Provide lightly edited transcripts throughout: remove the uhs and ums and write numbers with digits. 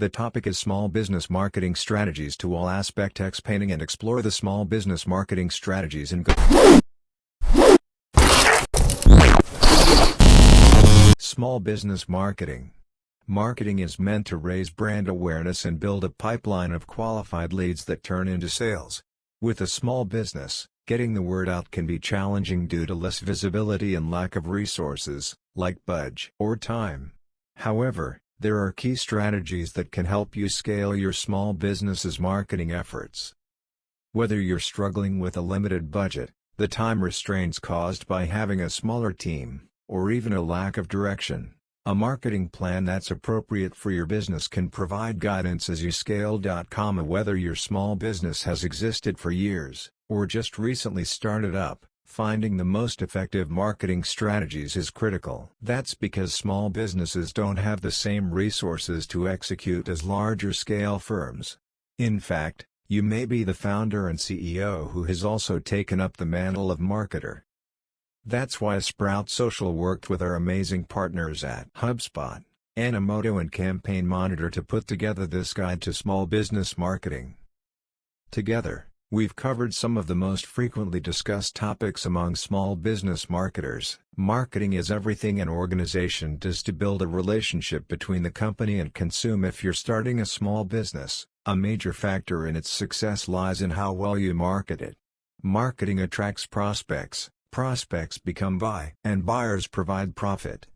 The topic is Small Business Marketing Strategies to all aspect explaining and explore the small business marketing strategies and Small Business Marketing. Marketing is meant to raise brand awareness and build a pipeline of qualified leads that turn into sales. With a small business, getting the word out can be challenging due to less visibility and lack of resources, like budget or time. However, there are key strategies that can help you scale your small business's marketing efforts. Whether you're struggling with a limited budget, the time restraints caused by having a smaller team, or even a lack of direction, a marketing plan that's appropriate for your business can provide guidance as you scale. Whether your small business has existed for years, or just recently started up, finding the most effective marketing strategies is critical. That's because small businesses don't have the same resources to execute as larger scale firms. In fact, you may be the founder and CEO who has also taken up the mantle of marketer. That's why Sprout Social worked with our amazing partners at HubSpot, Animoto and Campaign Monitor to put together this guide to small business marketing. Together, we've covered some of the most frequently discussed topics among small business marketers. Marketing is everything an organization does to build a relationship between the company and consumer. If you're starting a small business, a major factor in its success lies in how well you market it. Marketing attracts prospects, prospects become buy, and buyers provide profit.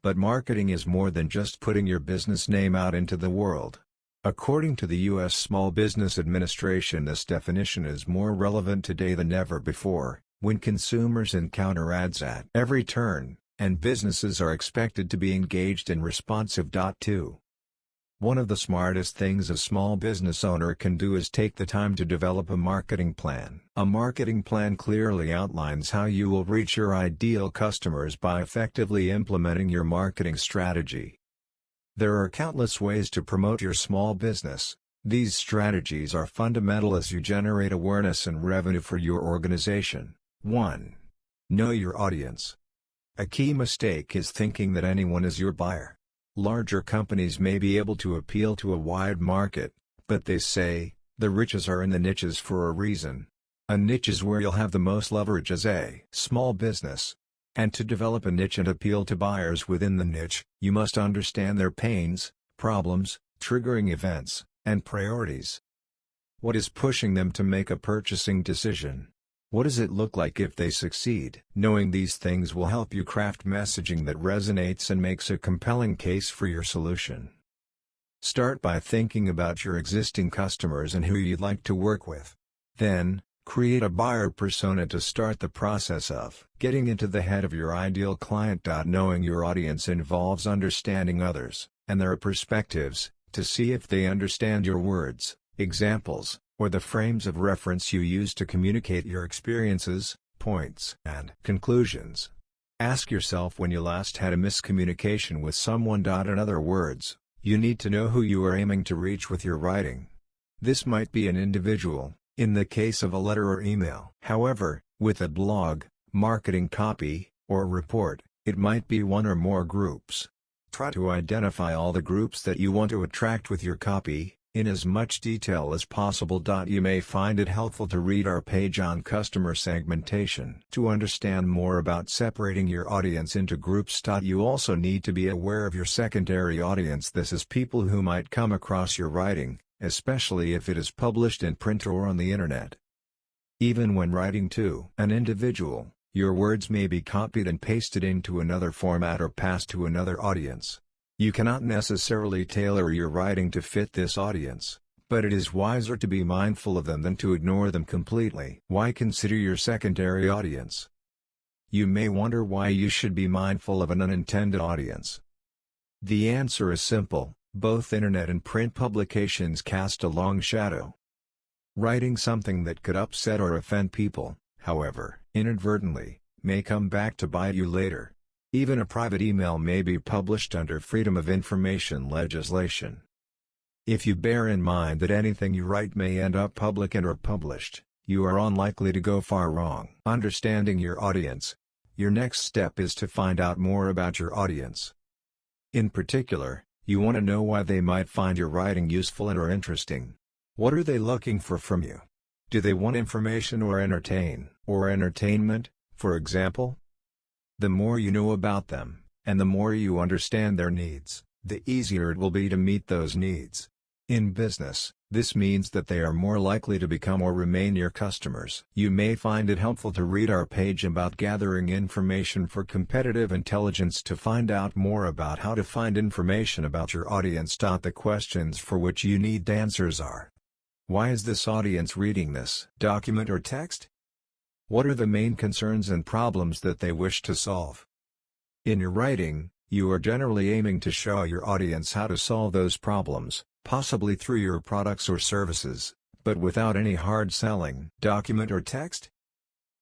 But marketing is more than just putting your business name out into the world. According to the U.S. Small Business Administration, this definition is more relevant today than ever before, when consumers encounter ads at every turn, and businesses are expected to be engaged and responsive. 2. One of the smartest things a small business owner can do is take the time to develop a marketing plan. A marketing plan clearly outlines how you will reach your ideal customers by effectively implementing your marketing strategy. There are countless ways to promote your small business. These strategies are fundamental as you generate awareness and revenue for your organization. 1. Know your audience. A key mistake is thinking that anyone is your buyer. Larger companies may be able to appeal to a wide market, but they say, the riches are in the niches for a reason. A niche is where you'll have the most leverage as a small business. And to develop a niche and appeal to buyers within the niche, you must understand their pains, problems, triggering events, and priorities. What is pushing them to make a purchasing decision? What does it look like if they succeed? Knowing these things will help you craft messaging that resonates and makes a compelling case for your solution. Start by thinking about your existing customers and who you'd like to work with. Then, create a buyer persona to start the process of getting into the head of your ideal client. Knowing your audience involves understanding others, and their perspectives, to see if they understand your words, examples, or the frames of reference you use to communicate your experiences, points, and conclusions. Ask yourself when you last had a miscommunication with someone. In other words, you need to know who you are aiming to reach with your writing. This might be an individual, in the case of a letter or email. However, with a blog, marketing copy, or report, it might be one or more groups. Try to identify all the groups that you want to attract with your copy, in as much detail as possible. You may find it helpful to read our page on customer segmentation to understand more about separating your audience into groups. You also need to be aware of your secondary audience. This is people who might come across your writing, especially if it is published in print or on the internet. Even when writing to an individual, your words may be copied and pasted into another format or passed to another audience. You cannot necessarily tailor your writing to fit this audience, but it is wiser to be mindful of them than to ignore them completely. Why consider your secondary audience? You may wonder why you should be mindful of an unintended audience. The answer is simple: both internet and print publications cast a long shadow. Writing something that could upset or offend people, however, inadvertently, may come back to bite you later. Even a private email may be published under Freedom of Information legislation. If you bear in mind that anything you write may end up public and/or published, you are unlikely to go far wrong. Understanding your audience. Your next step is to find out more about your audience. In particular, You want to know why they might find your writing useful and or interesting. What are they looking for from you? Do they want information or entertainment, for example? The more you know about them, and the more you understand their needs, the easier it will be to meet those needs. In business, this means that they are more likely to become or remain your customers. You may find it helpful to read our page about gathering information for competitive intelligence to find out more about how to find information about your audience. The questions for which you need answers are: why is this audience reading this document or text? What are the main concerns and problems that they wish to solve? In your writing, you are generally aiming to show your audience how to solve those problems, possibly through your products or services, but without any hard selling document or text.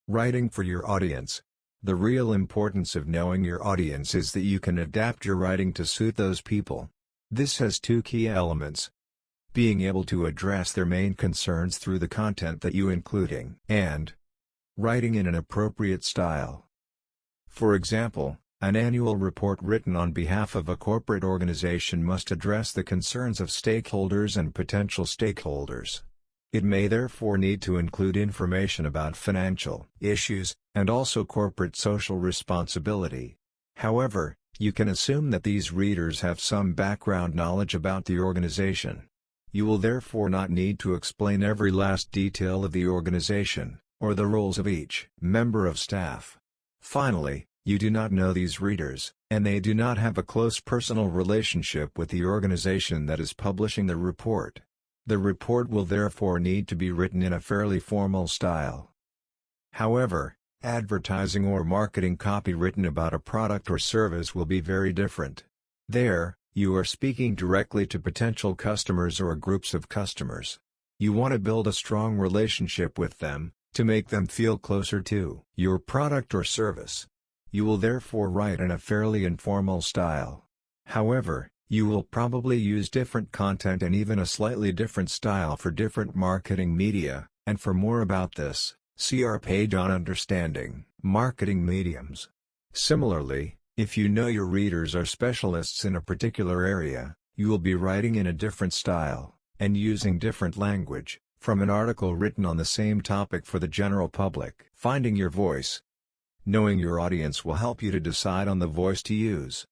Writing for your audience. The real importance of knowing your audience is that you can adapt your writing to suit those people. This has two key elements: being able to address their main concerns through the content that you including, and writing in an appropriate style. For example, an annual report written on behalf of a corporate organization must address the concerns of stakeholders and potential stakeholders. It may therefore need to include information about financial issues, and also corporate social responsibility. However, you can assume that these readers have some background knowledge about the organization. You will therefore not need to explain every last detail of the organization, or the roles of each member of staff. Finally, you do not know these readers, and they do not have a close personal relationship with the organization that is publishing the report. The report will therefore need to be written in a fairly formal style. However, advertising or marketing copy written about a product or service will be very different. There, you are speaking directly to potential customers or groups of customers. You want to build a strong relationship with them, to make them feel closer to your product or service. You will therefore write in a fairly informal style. However, you will probably use different content and even a slightly different style for different marketing media, and for more about this, see our page on understanding marketing mediums. Similarly, if you know your readers are specialists in a particular area, you will be writing in a different style, and using different language, from an article written on the same topic for the general public. Finding your voice. Knowing your audience will help you to decide on the voice to use.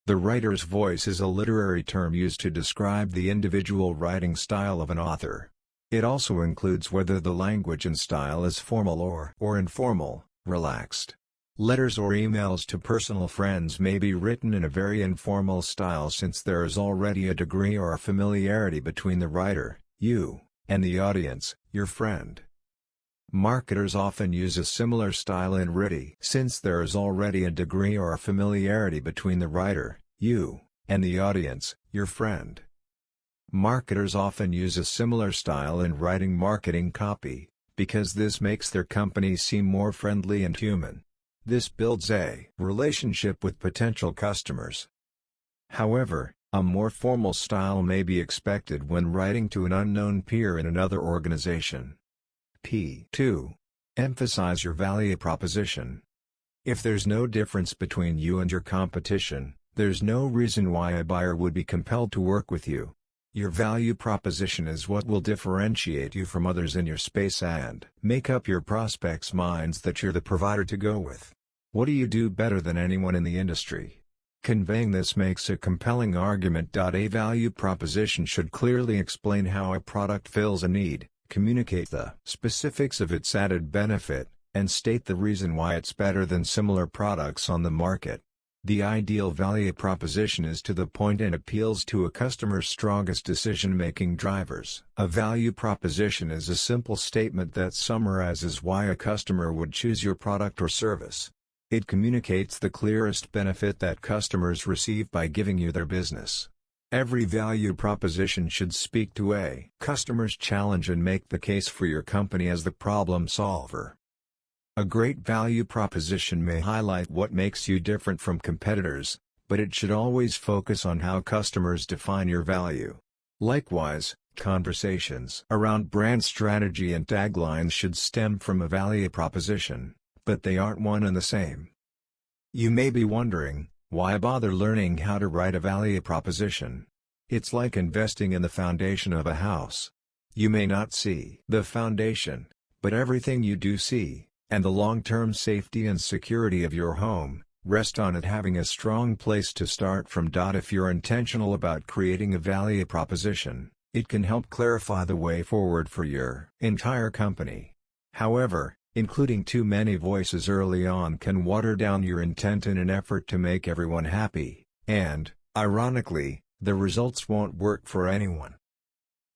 The writer's voice is a literary term used to describe the individual writing style of an author. It also includes whether the language and style is formal or informal, relaxed. Letters or emails to personal friends may be written in a very informal style since there is already a degree or a familiarity between the writer, you, and the audience, your friend. Marketers often use a similar style in writing since there is already a degree or a familiarity between the writer, you, and the audience, your friend. Marketers often use a similar style in writing marketing copy, because this makes their company seem more friendly and human. This builds a relationship with potential customers. However, a more formal style may be expected when writing to an unknown peer in another organization. P2. Emphasize your value proposition. If there's no difference between you and your competition, there's no reason why a buyer would be compelled to work with you. Your value proposition is what will differentiate you from others in your space and make up your prospects' minds that you're the provider to go with. What do you do better than anyone in the industry? Conveying this makes a compelling argument. A value proposition should clearly explain how a product fills a need, communicate the specifics of its added benefit, and state the reason why it's better than similar products on the market. The ideal value proposition is to the point and appeals to a customer's strongest decision-making drivers. A value proposition is a simple statement that summarizes why a customer would choose your product or service. It communicates the clearest benefit that customers receive by giving you their business. Every value proposition should speak to a customer's challenge and make the case for your company as the problem solver. A great value proposition may highlight what makes you different from competitors, but it should always focus on how customers define your value. Likewise, conversations around brand strategy and taglines should stem from a value proposition, but they aren't one and the same. You may be wondering, Why bother learning how to write a value proposition? It's like investing in the foundation of a house. You may not see the foundation, but everything you do see, and the long-term safety and security of your home, rest on it having a strong place to start from. If you're intentional about creating a value proposition, it can help clarify the way forward for your entire company. However, including too many voices early on can water down your intent in an effort to make everyone happy, and, ironically, the results won't work for anyone.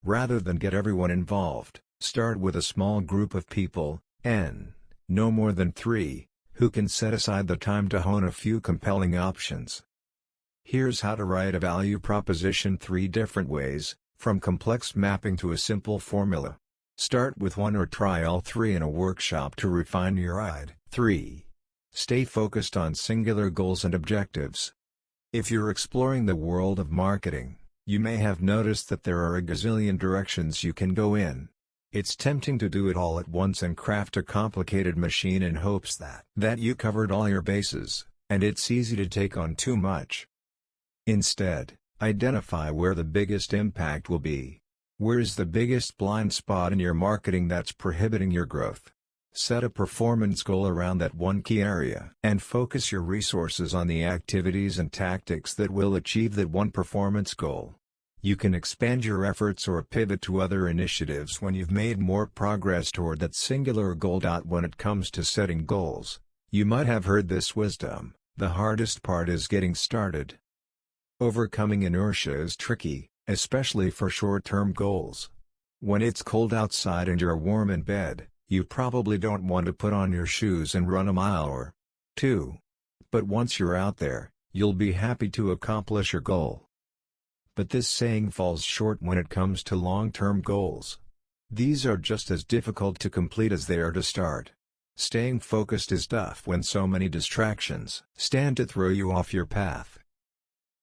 Rather than get everyone involved, start with a small group of people, no more than 3, who can set aside the time to hone a few compelling options. Here's how to write a value proposition 3 different ways, from complex mapping to a simple formula. Start with one or try all 3 in a workshop to refine your idea. 3. Stay focused on singular goals and objectives. If you're exploring the world of marketing, you may have noticed that there are a gazillion directions you can go in. It's tempting to do it all at once and craft a complicated machine in hopes that you covered all your bases, and it's easy to take on too much. Instead, identify where the biggest impact will be. Where's the biggest blind spot in your marketing that's prohibiting your growth? Set a performance goal around that one key area and focus your resources on the activities and tactics that will achieve that one performance goal. You can expand your efforts or pivot to other initiatives when you've made more progress toward that singular goal. When it comes to setting goals, you might have heard this wisdom: the hardest part is getting started. Overcoming inertia is tricky, especially for short-term goals. When it's cold outside and you're warm in bed, you probably don't want to put on your shoes and run a mile or 2. But once you're out there, you'll be happy to accomplish your goal. But this saying falls short when it comes to long-term goals. These are just as difficult to complete as they are to start. Staying focused is tough when so many distractions stand to throw you off your path.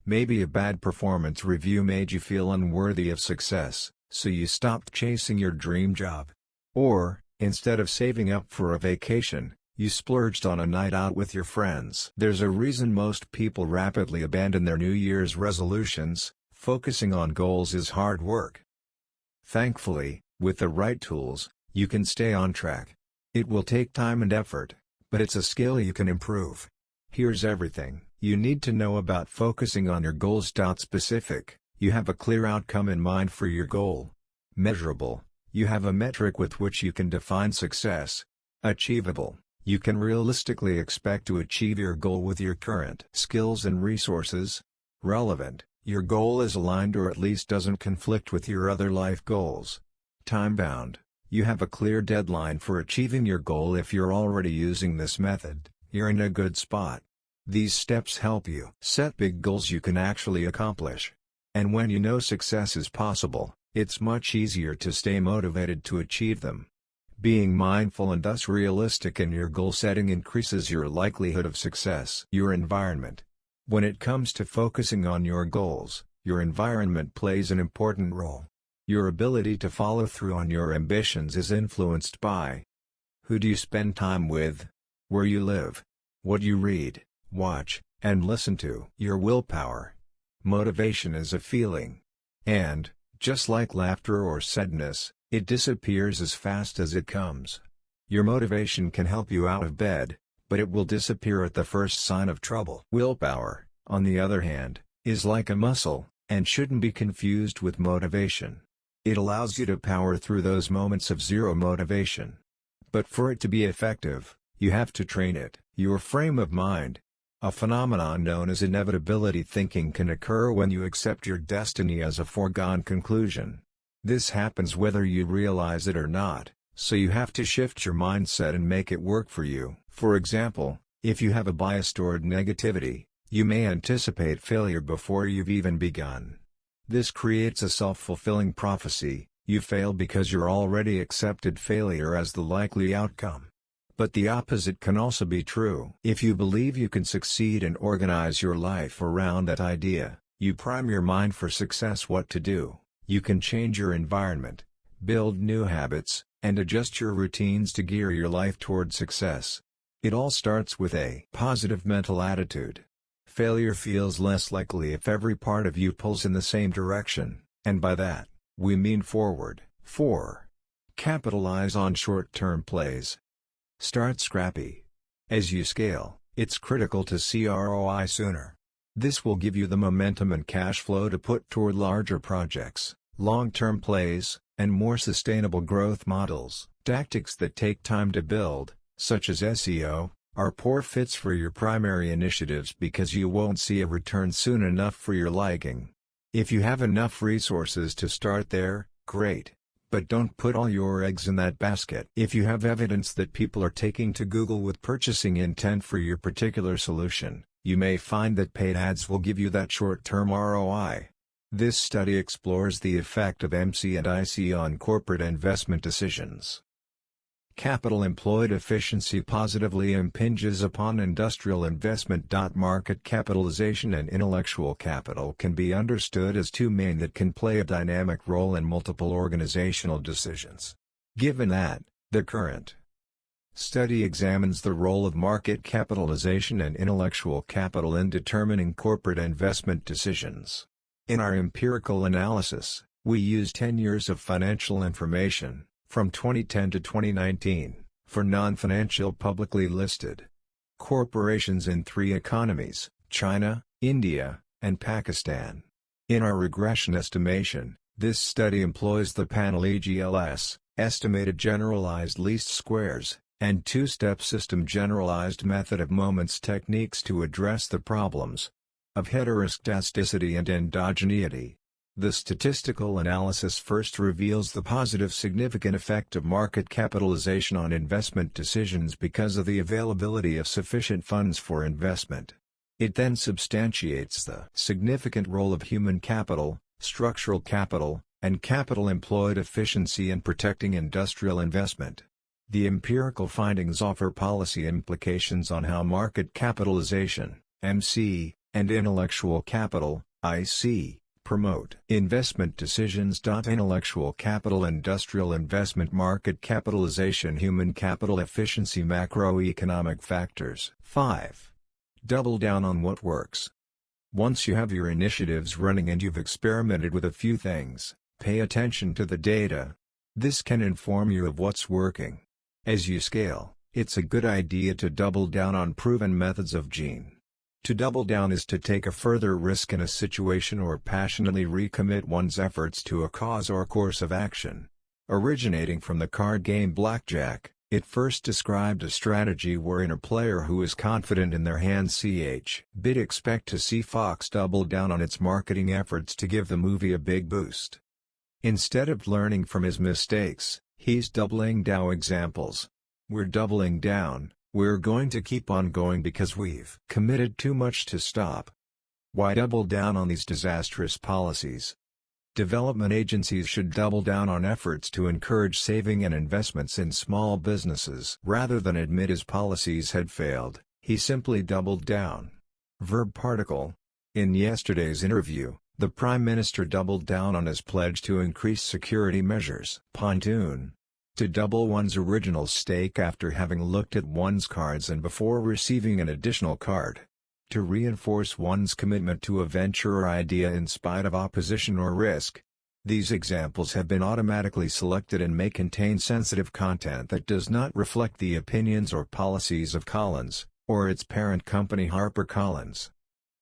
Maybe a bad performance review made you feel unworthy of success, so you stopped chasing your dream job. Or, instead of saving up for a vacation, you splurged on a night out with your friends. There's a reason most people rapidly abandon their New Year's resolutions. Focusing on goals is hard work. Thankfully, with the right tools, you can stay on track. It will take time and effort, but it's a skill you can improve. Here's everything you need to know about focusing on your goals. Specific, you have a clear outcome in mind for your goal. Measurable, you have a metric with which you can define success. Achievable, you can realistically expect to achieve your goal with your current skills and resources. Relevant, your goal is aligned or at least doesn't conflict with your other life goals. Time-bound, you have a clear deadline for achieving your goal. If you're already using this method, you're in a good spot. These steps help you set big goals you can actually accomplish. And when you know success is possible, it's much easier to stay motivated to achieve them. Being mindful and thus realistic in your goal setting increases your likelihood of success. Your environment. When it comes to focusing on your goals, your environment plays an important role. Your ability to follow through on your ambitions is influenced by who do you spend time with, where you live, what you read, watch, and listen to. Your willpower. Motivation is a feeling. And, just like laughter or sadness, it disappears as fast as it comes. Your motivation can help you out of bed, but it will disappear at the first sign of trouble. Willpower, on the other hand, is like a muscle, and shouldn't be confused with motivation. It allows you to power through those moments of zero motivation. But for it to be effective, you have to train it. Your frame of mind. A phenomenon known as inevitability thinking can occur when you accept your destiny as a foregone conclusion. This happens whether you realize it or not, so you have to shift your mindset and make it work for you. For example, if you have a bias toward negativity, you may anticipate failure before you've even begun. This creates a self-fulfilling prophecy: you fail because you're already accepted failure as the likely outcome. But the opposite can also be true. If you believe you can succeed and organize your life around that idea, you prime your mind for success. What to do? You can change your environment, build new habits, and adjust your routines to gear your life toward success. It all starts with a positive mental attitude. Failure feels less likely if every part of you pulls in the same direction, and by that, we mean forward. 4. Capitalize on short-term plays. Start scrappy. As you scale, it's critical to see ROI sooner. This will give you the momentum and cash flow to put toward larger projects, long-term plays, and more sustainable growth models. Tactics that take time to build, such as SEO, are poor fits for your primary initiatives because you won't see a return soon enough for your liking. If you have enough resources to start there, great. But don't put all your eggs in that basket. If you have evidence that people are taking to Google with purchasing intent for your particular solution, you may find that paid ads will give you that short-term ROI. This study explores the effect of MC and IC on corporate investment decisions. Capital employed efficiency positively impinges upon industrial investment. Market capitalization and intellectual capital can be understood as two main that can play a dynamic role in multiple organizational decisions. Given that, the current study examines the role of market capitalization and intellectual capital in determining corporate investment decisions. In our empirical analysis, we use 10 years of financial information, from 2010 to 2019, for non-financial publicly listed corporations in 3 economies, China, India, and Pakistan. In our regression estimation, this study employs the panel EGLS, estimated generalized least squares, and two-step system generalized method of moments techniques to address the problems of heteroscedasticity and endogeneity. The statistical analysis first reveals the positive significant effect of market capitalization on investment decisions because of the availability of sufficient funds for investment. It then substantiates the significant role of human capital, structural capital, and capital employed efficiency in protecting industrial investment. The empirical findings offer policy implications on how market capitalization, MC, and intellectual capital, IC, promote investment decisions. Intellectual capital, industrial investment, market capitalization, human capital efficiency, macroeconomic factors. 5. Double down on what works. Once you have your initiatives running and you've experimented with a few things, pay attention to the data. This can inform you of what's working. As you scale, it's a good idea to double down on proven methods of gene. To double down is to take a further risk in a situation or passionately recommit one's efforts to a cause or course of action. Originating from the card game blackjack, it first described a strategy wherein a player who is confident in their hand bid expect to see Fox double down on its marketing efforts to give the movie a big boost. Instead of learning from his mistakes, he's doubling down. Examples: we're doubling down. We're going to keep on going because we've committed too much to stop. Why double down on these disastrous policies? Development agencies should double down on efforts to encourage saving and investments in small businesses. Rather than admit his policies had failed, he simply doubled down. Verb particle. In yesterday's interview, the Prime Minister doubled down on his pledge to increase security measures. Pontoon. To double one's original stake after having looked at one's cards and before receiving an additional card. To reinforce one's commitment to a venture or idea in spite of opposition or risk. These examples have been automatically selected and may contain sensitive content that does not reflect the opinions or policies of Collins, or its parent company HarperCollins.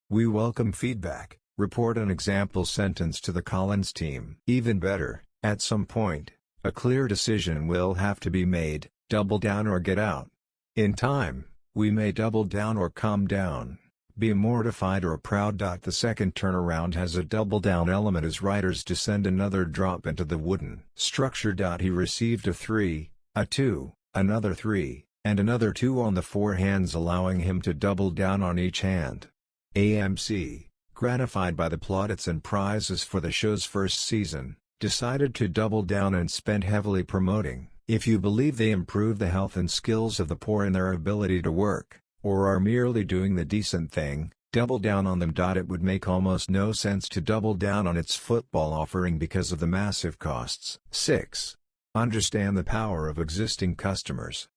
We welcome feedback. Report an example sentence to the Collins team. Even better, at some point, a clear decision will have to be made: double down or get out. In time, we may double down or calm down, be mortified or proud. The second turnaround has a double down element as writers descend another drop into the wooden structure. He received a 3, a 2, another 3, and another 2 on the 4 hands, allowing him to double down on each hand. AMC, gratified by the plaudits and prizes for the show's first season, decided to double down and spend heavily promoting. If you believe they improve the health and skills of the poor in their ability to work, or are merely doing the decent thing, double down on them. It would make almost no sense to double down on its football offering because of the massive costs. 6. Understand the power of existing customers.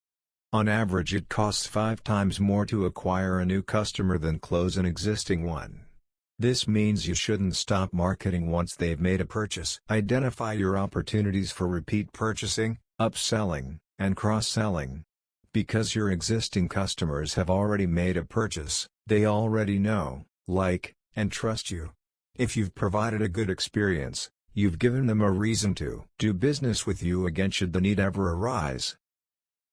On average, it costs 5 times more to acquire a new customer than close an existing one. This means you shouldn't stop marketing once they've made a purchase. Identify your opportunities for repeat purchasing, upselling, and cross-selling. Because your existing customers have already made a purchase, they already know, like, and trust you. If you've provided a good experience, you've given them a reason to do business with you again should the need ever arise.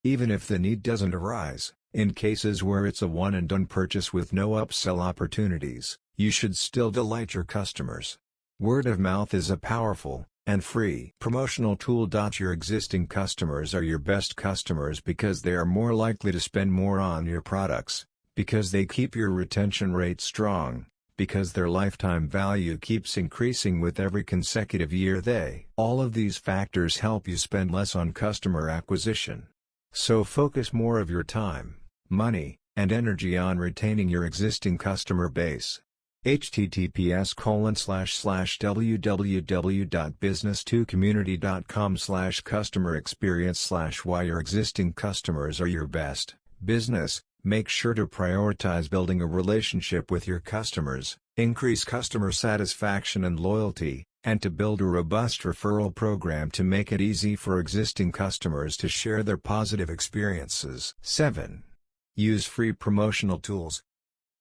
Even if the need doesn't arise, in cases where it's a one-and-done purchase with no upsell opportunities, you should still delight your customers. Word of mouth is a powerful, and free promotional tool. Your existing customers are your best customers because they are more likely to spend more on your products, because they keep your retention rate strong, because their lifetime value keeps increasing with every consecutive year. All of these factors help you spend less on customer acquisition. So focus more of your time, money, and energy on retaining your existing customer base. https://www.business2community.com/customer experience/why your existing customers are your best business. Make sure to prioritize building a relationship with your customers, increase customer satisfaction and loyalty, and to build a robust referral program to make it easy for existing customers to share their positive experiences. 7. Use free promotional tools.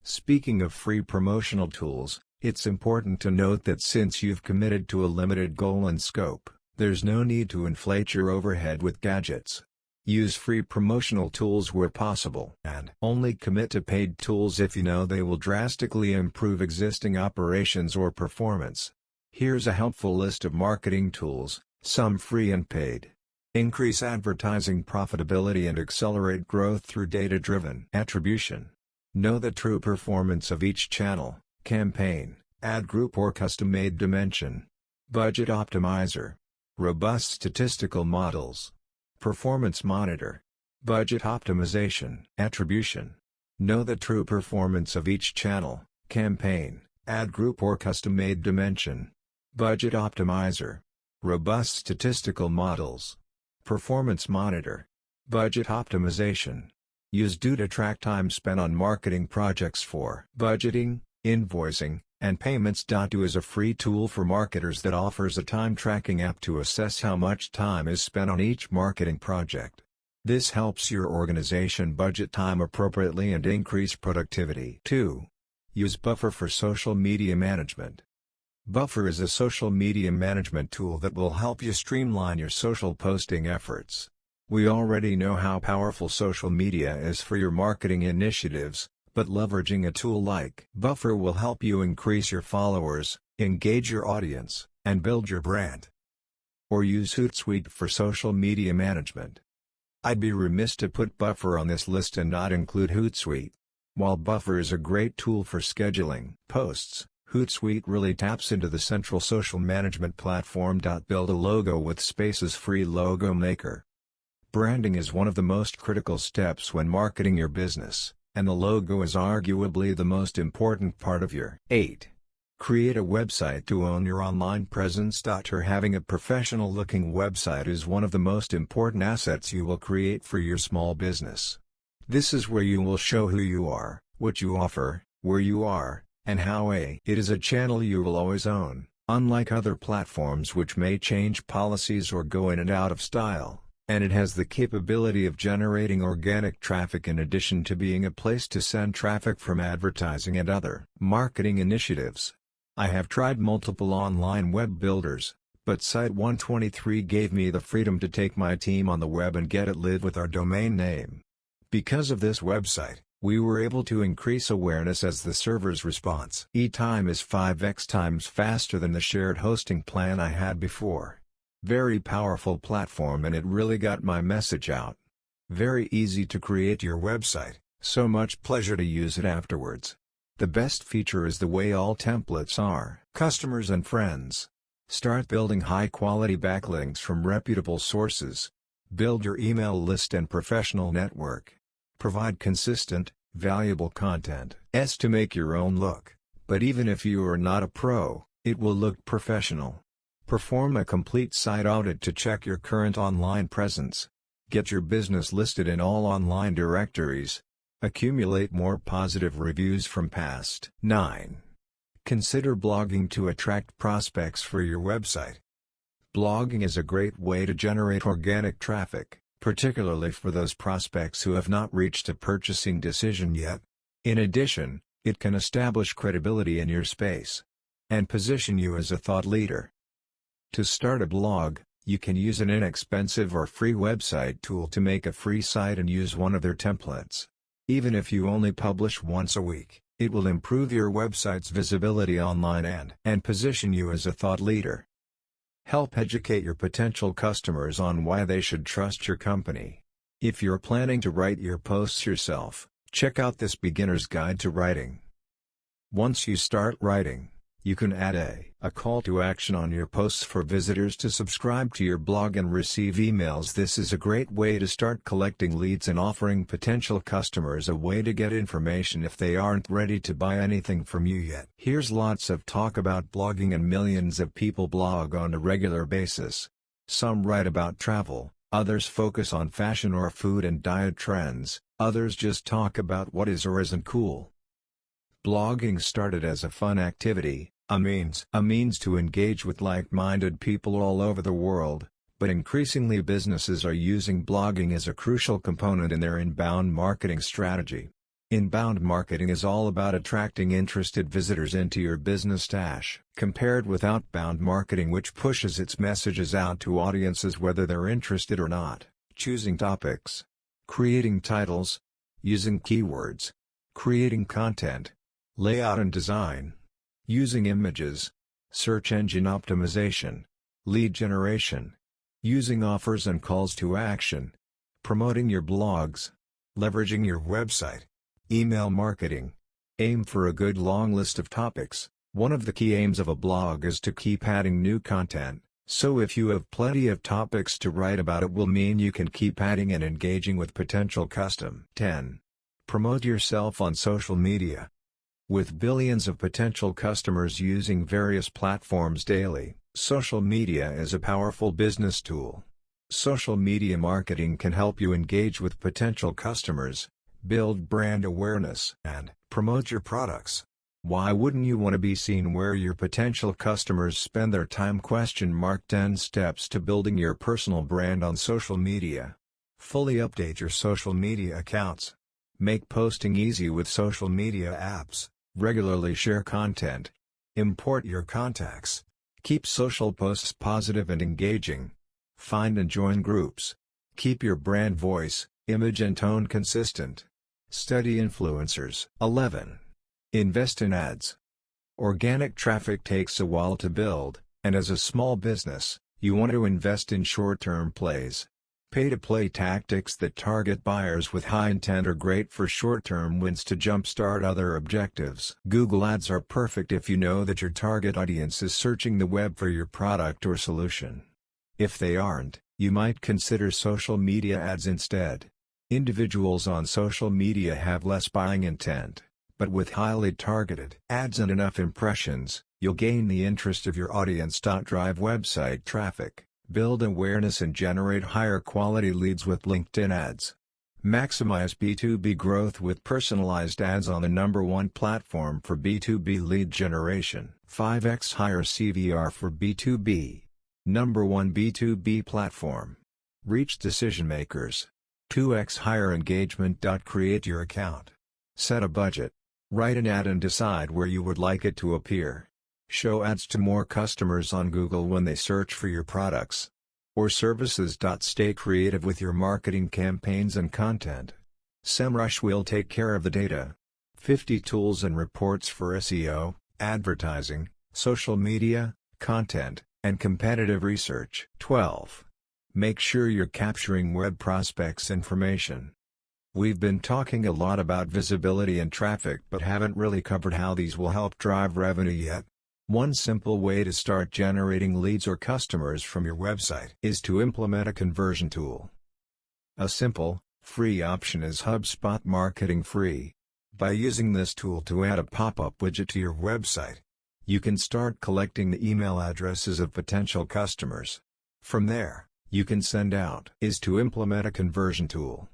Speaking of free promotional tools, it's important to note that since you've committed to a limited goal and scope, there's no need to inflate your overhead with gadgets. Use free promotional tools where possible, and only commit to paid tools if you know they will drastically improve existing operations or performance. Here's a helpful list of marketing tools, some free and paid. Increase advertising profitability and accelerate growth through data-driven attribution. Know the true performance of each channel, campaign, ad group or custom-made dimension. Budget optimizer. Robust statistical models. Performance monitor. Budget optimization. Attribution. Know the true performance of each channel, campaign, ad group or custom-made dimension. Budget optimizer. Robust statistical models. Performance monitor. Budget optimization. Use Do to track time spent on marketing projects for budgeting, invoicing, and payments. Do is a free tool for marketers that offers a time tracking app to assess how much time is spent on each marketing project. This helps your organization budget time appropriately and increase productivity. 2. Use Buffer for social media management. Buffer is a social media management tool that will help you streamline your social posting efforts. We already know how powerful social media is for your marketing initiatives, but leveraging a tool like Buffer will help you increase your followers, engage your audience, and build your brand. Or use Hootsuite for social media management. I'd be remiss to put Buffer on this list and not include Hootsuite. While Buffer is a great tool for scheduling posts, Hootsuite really taps into the central social management platform. Build a logo with Space's free logo maker. Branding is one of the most critical steps when marketing your business, and the logo is arguably the most important part of your 8. Create a website to own your online presence. Having a professional-looking website is one of the most important assets you will create for your small business. This is where you will show who you are, what you offer, where you are, and how. It is a channel you will always own, unlike other platforms which may change policies or go in and out of style. And it has the capability of generating organic traffic in addition to being a place to send traffic from advertising and other marketing initiatives. I have tried multiple online web builders, but Site 123 gave me the freedom to take my team on the web and get it live with our domain name. Because of this website, we were able to increase awareness as the server's response time is 5x times faster than the shared hosting plan I had before. Very powerful platform, and it really got my message out. Very easy to create your website, so much pleasure to use it afterwards. The best feature is the way all templates are customers and friends. Start building high-quality backlinks from reputable sources. Build your email list and professional network. Provide consistent, valuable content to make your own look, but even if you are not a pro, it will look professional. Perform a complete site audit to check your current online presence. Get your business listed in all online directories. Accumulate more positive reviews from past. 9. Consider blogging to attract prospects for your website. Blogging is a great way to generate organic traffic, particularly for those prospects who have not reached a purchasing decision yet. In addition, it can establish credibility in your space and position you as a thought leader. To start a blog, you can use an inexpensive or free website tool to make a free site and use one of their templates. Even if you only publish once a week, it will improve your website's visibility online and position you as a thought leader. Help educate your potential customers on why they should trust your company. If you're planning to write your posts yourself, check out this beginner's guide to writing. Once you start writing, you can add a call to action on your posts for visitors to subscribe to your blog and receive emails. This is a great way to start collecting leads and offering potential customers a way to get information if they aren't ready to buy anything from you yet. Here's lots of talk about blogging and millions of people blog on a regular basis. Some write about travel, others focus on fashion or food and diet trends, others just talk about what is or isn't cool. Blogging started as a fun activity, a means to engage with like-minded people all over the world, but increasingly businesses are using blogging as a crucial component in their inbound marketing strategy. Inbound marketing is all about attracting interested visitors into your business stash, compared with outbound marketing, which pushes its messages out to audiences whether they're interested or not. Choosing topics, creating titles, using keywords, creating content, layout and design, using images, search engine optimization, lead generation, using offers and calls to action, promoting your blogs, leveraging your website, email marketing. Aim for a good long list of topics. One of the key aims of a blog is to keep adding new content, so if you have plenty of topics to write about, it will mean you can keep adding and engaging with potential customers. 10. Promote yourself on social media. With billions of potential customers using various platforms daily, social media is a powerful business tool. Social media marketing can help you engage with potential customers, build brand awareness, and promote your products. Why wouldn't you want to be seen where your potential customers spend their time? 10 steps to building your personal brand on social media. Fully update your social media accounts. Make posting easy with social media apps. Regularly share content. Import your contacts. Keep social posts positive and engaging. Find and join groups. Keep your brand voice, image and tone consistent. Study influencers. 11. Invest in ads. Organic traffic takes a while to build, and as a small business, you want to invest in short-term plays. Pay-to-play tactics that target buyers with high intent are great for short-term wins to jumpstart other objectives. Google Ads are perfect if you know that your target audience is searching the web for your product or solution. If they aren't, you might consider social media ads instead. Individuals on social media have less buying intent, but with highly targeted ads and enough impressions, you'll gain the interest of your audience. Drive website traffic. Build awareness and generate higher quality leads with LinkedIn ads. Maximize B2B growth with personalized ads on the #1 platform for B2B lead generation. 5x higher CVR for B2B. #1 B2B platform. Reach decision makers. 2x higher engagement. Create your account. Set a budget. Write an ad and decide where you would like it to appear. Show ads to more customers on Google when they search for your products or services. Stay creative with your marketing campaigns and content. SEMrush will take care of the data. 50 tools and reports for SEO, advertising, social media, content, and competitive research. 12. Make sure you're capturing web prospects information. We've been talking a lot about visibility and traffic but haven't really covered how these will help drive revenue yet. One simple way to start generating leads or customers from your website is to implement a conversion tool. A simple, free option is HubSpot Marketing Free. By using this tool to add a pop-up widget to your website, you can start collecting the email addresses of potential customers. From there, you can send out is to implement a conversion tool.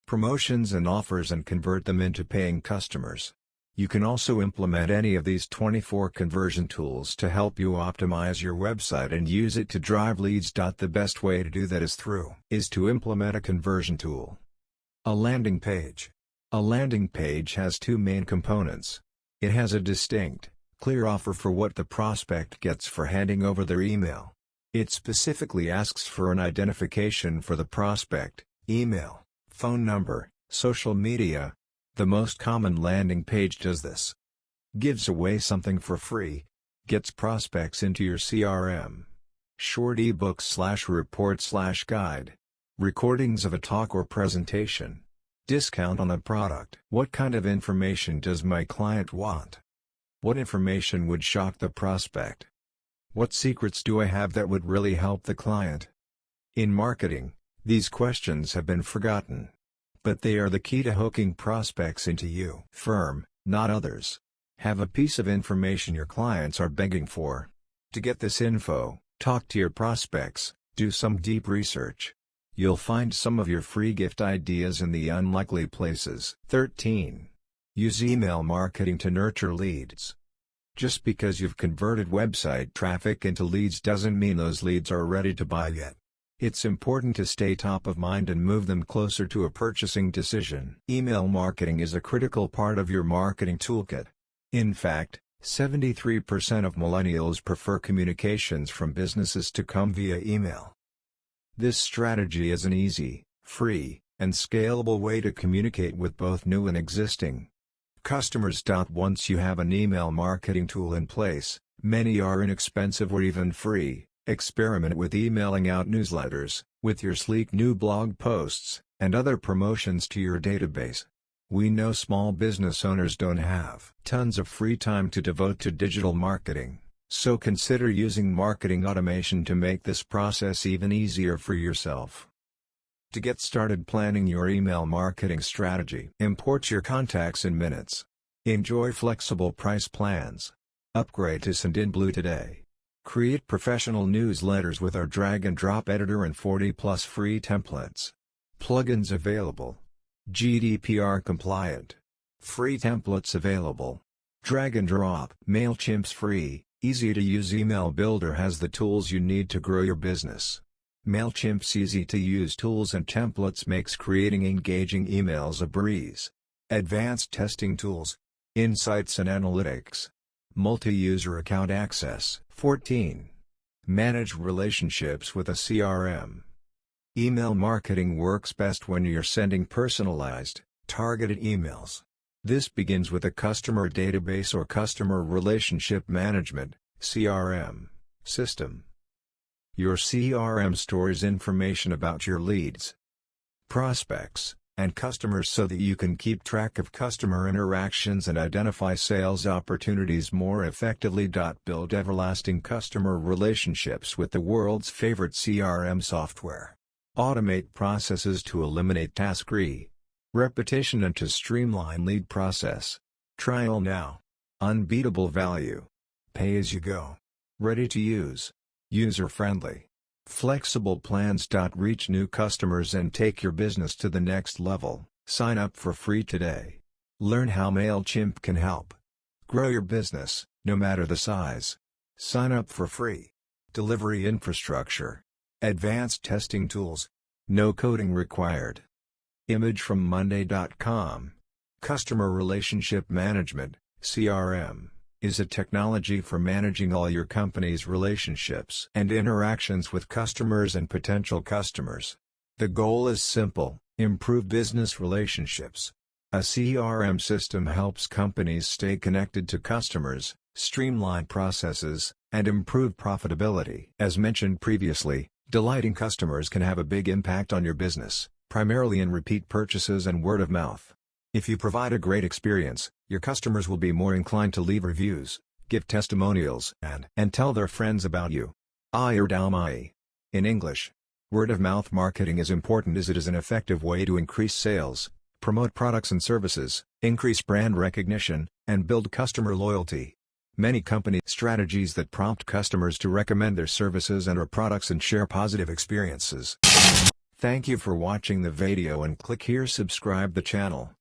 Promotions and offers and convert them into paying customers. You can also implement any of these 24 conversion tools to help you optimize your website and use it to drive leads. The best way to do that is to implement a conversion tool. A landing page. A landing page has two main components. It has a distinct, clear offer for what the prospect gets for handing over their email. It specifically asks for an identification for the prospect, email, phone number, social media. The most common landing page does this. Gives away something for free. Gets prospects into your CRM. Short ebook/report/guide. Recordings of a talk or presentation. Discount on a product. What kind of information does my client want? What information would shock the prospect? What secrets do I have that would really help the client? In marketing, these questions have been forgotten. But they are the key to hooking prospects into your firm, not others. Have a piece of information your clients are begging for. To get this info, talk to your prospects, do some deep research. You'll find some of your free gift ideas in the unlikely places. 13. Use email marketing to nurture leads. Just because you've converted website traffic into leads doesn't mean those leads are ready to buy yet. It's important to stay top of mind and move them closer to a purchasing decision. Email marketing is a critical part of your marketing toolkit. In fact, 73% of millennials prefer communications from businesses to come via email. This strategy is an easy, free, and scalable way to communicate with both new and existing customers. Once you have an email marketing tool in place, many are inexpensive or even free. Experiment with emailing out newsletters, with your sleek new blog posts, and other promotions to your database. We know small business owners don't have tons of free time to devote to digital marketing, so consider using marketing automation to make this process even easier for yourself. To get started planning your email marketing strategy, import your contacts in minutes. Enjoy flexible price plans. Upgrade to Sendinblue today. Create professional newsletters with our drag-and-drop editor and 40+ free templates. Plugins available. GDPR compliant. Free templates available. Drag-and-drop. MailChimp's free, easy-to-use email builder has the tools you need to grow your business. MailChimp's easy-to-use tools and templates makes creating engaging emails a breeze. Advanced testing tools. Insights and analytics. Multi-user account access. 14. Manage relationships with a CRM. Email marketing works best when you're sending personalized, targeted emails. This begins with a customer database or customer relationship management (CRM) system. Your CRM stores information about your leads, prospects, and customers so that you can keep track of customer interactions and identify sales opportunities more effectively. Build everlasting customer relationships with the world's favorite CRM software. Automate processes to eliminate task repetition and to streamline lead process. Trial now. Unbeatable value. Pay as you go. Ready to use. User-friendly. Flexible plans. Reach new customers and take your business to the next level. Sign up for free today. Learn how MailChimp can help grow your business, no matter the size. Sign up for free. Delivery infrastructure. Advanced testing tools. No coding required. Image from Monday.com. Customer Relationship Management, CRM, is a technology for managing all your company's relationships and interactions with customers and potential customers. The goal is simple: improve business relationships. A CRM system helps companies stay connected to customers, streamline processes, and improve profitability. As mentioned previously, delighting customers can have a big impact on your business, primarily in repeat purchases and word of mouth. If you provide a great experience, your customers will be more inclined to leave reviews, give testimonials, and tell their friends about you. In English, word-of-mouth marketing is important as it is an effective way to increase sales, promote products and services, increase brand recognition, and build customer loyalty. Many company strategies that prompt customers to recommend their services and or products and share positive experiences. Thank you for watching the video and click here subscribe the channel.